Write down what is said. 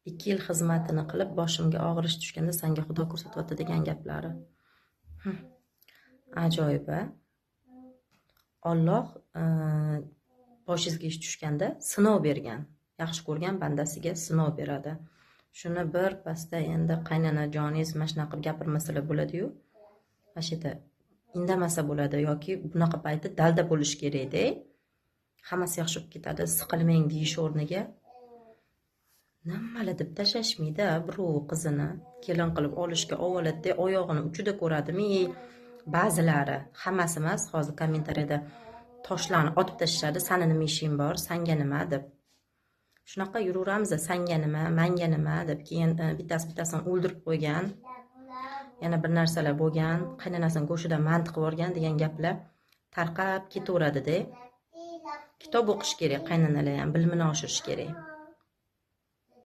2 yil xizmatini qilib boshimga og'rish tushganda senga Xudo ko'rsatyapti degan gaplari. Ajoyib. Alloh boshingizga ish tushganda sinov bergan. Yaxshi ko'rgan bandasiga sinov beradi. Shuni bir pasda endi qaynona joningiz mana shunaqa qilib gapirmasalar bo'ladi-yu. Mana shu yerda indamasa bo'ladi yoki bunaqa payti dalda bo'lish kerak-da. Hammasi yaxshi bo'lib ketadi. Siqilmang deyish o'rniga nimalar deb tashlashmaydi birov qizini kelin qilib olishga ovolatda oyog'ini uchida ko'radimi? Ba'zilari, hammasi emas, hozir kommentariyada toshlarni otib tashladi, sani nima ishing bor, sanga nima deb. Shunaqa yuraveramiz, sanga nima, menga nima deb, keyin bittasini o'ldirib qo'ygan, yana bir narsalar bo'lgan, qaynonasini go'shidan mantiq yuborgan degan gaplar tarqab ketaveradi-da. Kitob o'qish kerak, qaynonalar ham bilimini oshirish kerak.